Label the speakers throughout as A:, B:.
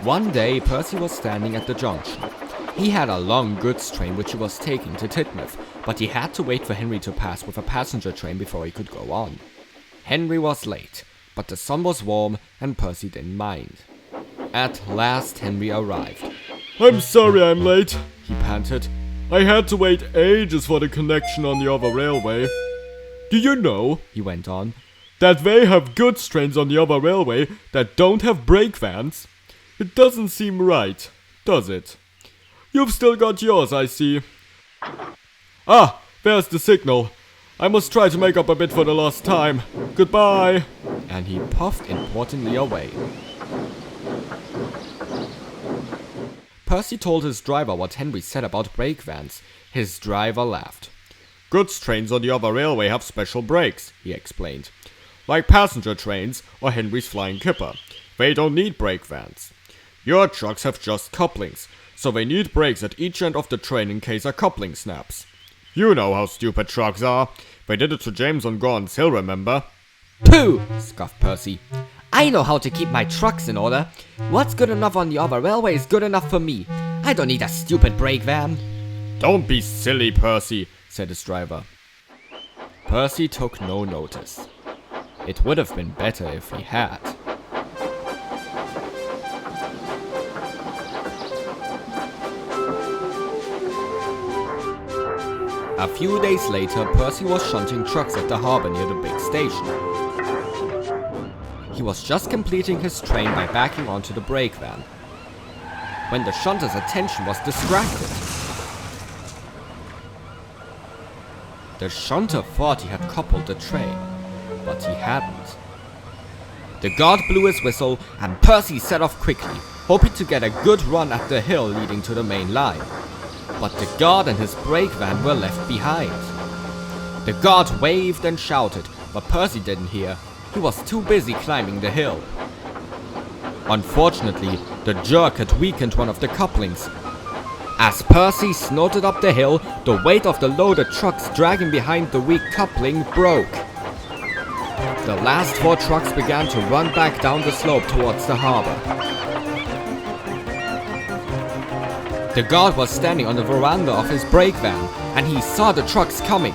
A: One day, Percy was standing at the junction. He had a long goods train which he was taking to Titmouth, but he had to wait for Henry to pass with a passenger train before he could go on. Henry was late, but the sun was warm and Percy didn't mind. At last, Henry arrived.
B: "I'm sorry I'm late,"
A: He panted.
B: "I had to wait ages for the connection on the other railway. Do you know,"
A: He went on,
B: "that they have goods trains on the other railway that don't have brake vans? It doesn't seem right, does it? You've still got yours, I see. Ah, there's the signal. I must try to make up a bit for the lost time. Goodbye."
A: and he puffed importantly away. Percy told his driver what Henry said about brake vans. His driver laughed.
B: "Goods trains on the other railway have special brakes," he explained. "Like passenger trains or Henry's Flying Kipper. They don't need brake vans. Your trucks have just couplings, so they need brakes at each end of the train in case a coupling snaps. You know how stupid trucks are. They did it to James on Gordon's Hill, remember?"
A: Pooh! Scoffed Percy. I know how to keep my trucks in order. What's good enough on the other railway is good enough for me. I don't need a stupid brake van.
B: "Don't be silly, Percy,"
A: said his driver. Percy took no notice. It would have been better if he had. A few days later, Percy was shunting trucks at the harbor near the big station. He was just completing his train by backing onto the brake van, when the shunter's attention was distracted. The shunter thought he had coupled the train, but he hadn't. The guard blew his whistle, and Percy set off quickly, hoping to get a good run at the hill leading to the main line. But the guard and his brake van were left behind. The guard waved and shouted, but Percy didn't hear. He was too busy climbing the hill. Unfortunately, the jerk had weakened one of the couplings. As Percy snorted up the hill, the weight of the loaded trucks dragging behind the weak coupling broke. The last 4 trucks began to run back down the slope towards the harbor. The guard was standing on the veranda of his brake van, and he saw the trucks coming.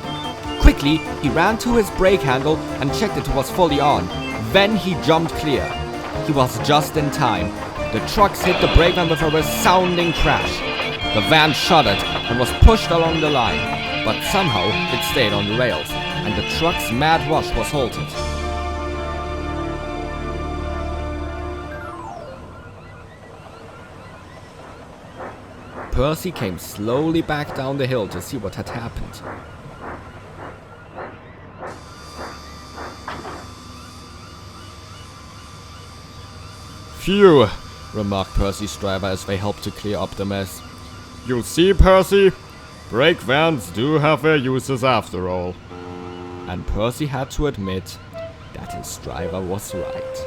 A: Quickly, he ran to his brake handle and checked it was fully on. Then he jumped clear. He was just in time. The trucks hit the brake van with a resounding crash. The van shuddered and was pushed along the line, but somehow it stayed on the rails, and the truck's mad rush was halted. Percy came slowly back down the hill to see what had happened.
B: "Phew,"
A: remarked Percy's driver as they helped to clear up the mess.
B: "You see, Percy? Brake vans do have their uses after all."
A: And Percy had to admit that his driver was right.